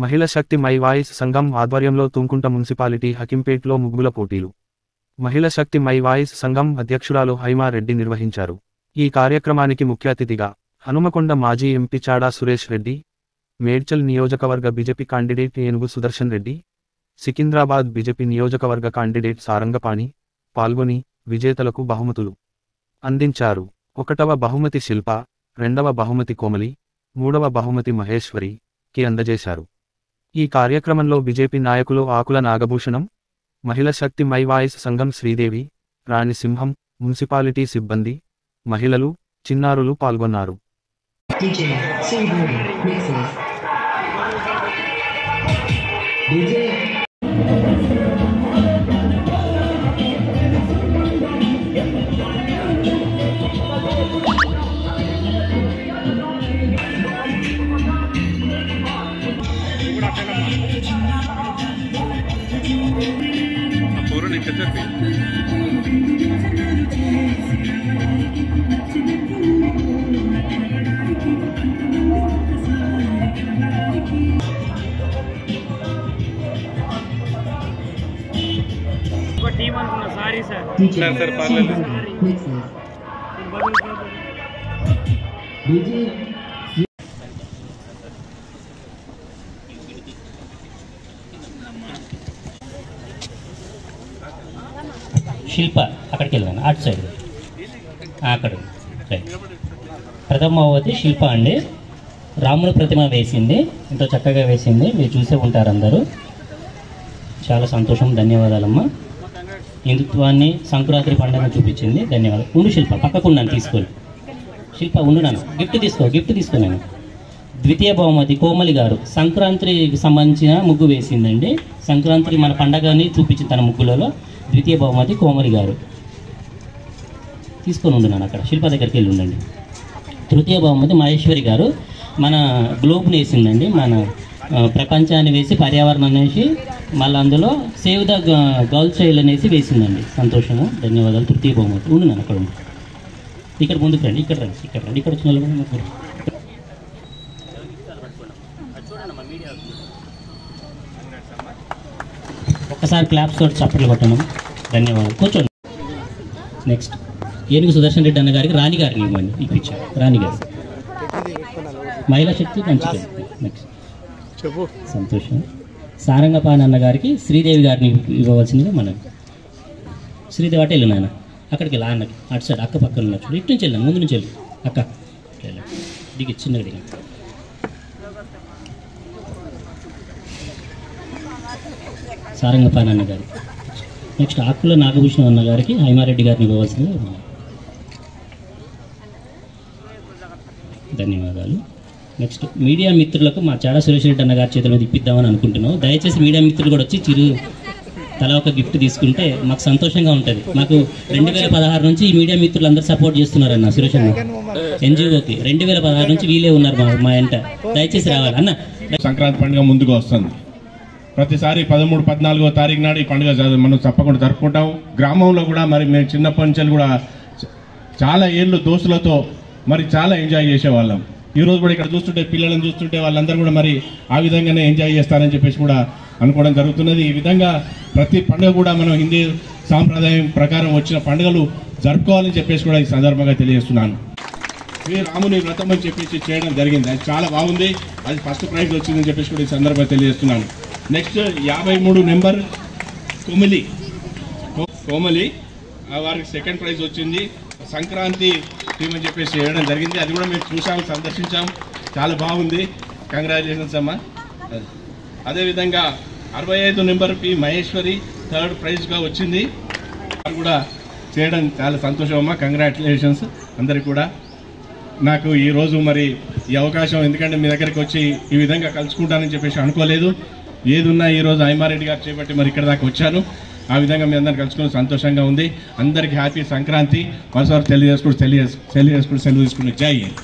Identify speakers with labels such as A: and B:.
A: మహిళ శక్తి my voice సంఘం ఆధ్వర్యంలో తుంకుంట మున్సిపాలిటీ హకింపేట్లో ముగ్గుల పోటీలు. మహిళ శక్తి మై వాయిస్ సంఘం అధ్యక్షురాలు హైమారెడ్డి నిర్వహించారు. ఈ కార్యక్రమానికి ముఖ్య అతిథిగా హనుమకొండ మాజీ ఎంపీ చాడా సురేష్ రెడ్డి, మేడ్చల్ నియోజకవర్గ బీజేపీ కాండిడేట్ ఏనుగు సుదర్శన్ రెడ్డి, సికింద్రాబాద్ బీజేపీ నియోజకవర్గ కాండిడేట్ సారంగపాణి పాల్గొని విజేతలకు బహుమతులు అందించారు. 1వ బహుమతి శిల్ప, 2వ బహుమతి కోమలి, 3వ బహుమతి మహేశ్వరికి అందజేశారు. ఈ కార్యక్రమంలో బీజేపీ నాయకులు ఆకుల నాగభూషణం, మహిళ శక్తి మై వాయిస్ సంఘం శ్రీదేవి, రాణి సింహం, మున్సిపాలిటీ సిబ్బంది, మహిళలు, చిన్నారులు పాల్గొన్నారు.
B: శిల్ప అక్కడికి వెళ్ళాను, అటు సైడ్ అక్కడ ప్రథమావతి శిల్ప అండి. రాముని ప్రతిమ వేసింది, ఎంతో చక్కగా వేసింది, మీరు చూసే ఉంటారు అందరూ. చాలా సంతోషం, ధన్యవాదాలమ్మా. హిందుత్వాన్ని సంక్రాంతి పండుగ చూపించింది, ధన్యవాదాలు. ఉండు శిల్ప, పక్కకున్నాను, తీసుకోండి శిల్ప, ఉండున్నాను, గిఫ్ట్ తీసుకున్నాను. ద్వితీయ బహుమతి కోమలి గారు సంక్రాంతికి సంబంధించిన ముగ్గు వేసిందండి. సంక్రాంతి మన పండగని చూపించింది తన ముగ్గులలో. ద్వితీయ బహుమతి కోమలి గారు తీసుకొని ఉండున్నాను, అక్కడ శిల్ప దగ్గరికి వెళ్ళి ఉండండి. తృతీయ బహుమతి మహేశ్వరి గారు మన గ్లోబ్ని వేసిందండి, మన ప్రపంచాన్ని వేసి పర్యావరణం వేసి మళ్ళీ అందులో సేవ్ ద గర్ల్స్ చైల్డ్ అనేసి వేసిందండి. సంతోషము, ధన్యవాదాలు. తృతీయ బహుమతి ఉండున్నాను, అక్కడ ఉంది. ఇక్కడ ముందుకు రండి, ఇక్కడ వచ్చిన వాళ్ళు ముగ్గురు. ఒక్కసారి క్లాప్స్ తోటి చప్పట్లు కొట్టడం, ధన్యవాదాలు. కూర్చోండి. నెక్స్ట్ ఏనుగు సుదర్శన్ రెడ్డి అన్న గారికి రాణి గారిని ఇవ్వండి, ఇప్పించారు రాణి గారు. మహిళా శక్తి మంచిది. నెక్స్ట్ సంతోషం. సారంగపాణి అన్న గారికి శ్రీదేవి గారిని ఇవ్వవలసిందిగా మనం. శ్రీదేవి అటు వెళ్ళు నాన్న, అక్కడికి వెళ్ళి అన్నకి అటు సైడ్ అక్క పక్కన ఉన్న చూడు, ఇటు నుంచి వెళ్ళాను, ముందు నుంచి వెళ్ళి అక్క దిగి చిన్నగా దిగి. సారంగపాణి అన్న గారికి. నెక్స్ట్ ఆకుల నాగభూషణం అన్న గారికి హైమారెడ్డి గారిని ఇవ్వవలసిందిగా ధన్యవాదాలు. నెక్స్ట్ మీడియా మిత్రులకు మా చాడా సురేష్ రెడ్డి అన్న గారి చేతిలో ఇప్పిద్దామని అనుకుంటున్నాం. దయచేసి మీడియా మిత్రులు కూడా వచ్చి తలా ఒక గిఫ్ట్ తీసుకుంటే మాకు సంతోషంగా ఉంటుంది. మాకు 2016 నుంచి ఈ మీడియా మిత్రులు అందరూ సపోర్ట్ చేస్తున్నారన్న సురేష్ అన్న ఎన్జిఓకి. 2016 నుంచి వీళ్ళే ఉన్నారు మా ఎంట. దయచేసి రావాలి అన్న.
C: సంక్రాంతి పండుగ ముందుకు వస్తుంది. ప్రతిసారి 13, 14వ తారీఖు నాడు ఈ పండుగ మనం తప్పకుండా జరుపుకుంటాం. గ్రామంలో కూడా మరి మేము చిన్నప్పటి నుంచి కూడా చాలా ఏళ్ళు దోస్తులతో మరి చాలా ఎంజాయ్ చేసేవాళ్ళం. ఈరోజు కూడా ఇక్కడ చూస్తుంటే పిల్లలను చూస్తుంటే వాళ్ళందరూ కూడా మరి ఆ విధంగానే ఎంజాయ్ చేస్తారని చెప్పేసి కూడా అనుకోవడం జరుగుతున్నది. ఈ విధంగా ప్రతి పండుగ కూడా మనం హిందీ సాంప్రదాయం ప్రకారం వచ్చిన పండుగలు జరుపుకోవాలని చెప్పేసి కూడా ఈ సందర్భంగా తెలియజేస్తున్నాను. శ్రీ రాముని వ్రతం అని చెప్పేసి చేయడం జరిగింది, అది చాలా బాగుంది. అది ఫస్ట్ ప్రైజ్ వచ్చిందని చెప్పేసి కూడా ఈ సందర్భంగా తెలియజేస్తున్నాను. నెక్స్ట్ 53 నెంబర్ కోమలి వారికి సెకండ్ ప్రైజ్ వచ్చింది. సంక్రాంతి టీమ్ అని చెప్పేసి చేయడం జరిగింది, అది కూడా మేము చూసాము, సందర్శించాము, చాలా బాగుంది. కంగ్రాచులేషన్స్ అమ్మా. అదేవిధంగా 65 నెంబర్ పి మహేశ్వరి థర్డ్ ప్రైజ్గా వచ్చింది, అది కూడా చేయడం చాలా సంతోషం అమ్మా. కంగ్రాచులేషన్స్ అందరికి కూడా. నాకు ఈరోజు మరి ఈ అవకాశం, ఎందుకంటే మీ దగ్గరికి వచ్చి ఈ విధంగా కలుసుకుంటానని చెప్పేసి అనుకోలేదు. ఏదున్నా ఈరోజు హైమారెడ్డి గారు చేపట్టి మరి ఇక్కడ దాకా వచ్చాను. ఆ విధంగా మీ అందరిని కలుసుకుని సంతోషంగా ఉంది. అందరికీ హ్యాపీ సంక్రాంతి. మరోసారి తెలియజేసుకుంటూ సెలవు తీసుకుని జై హింద్.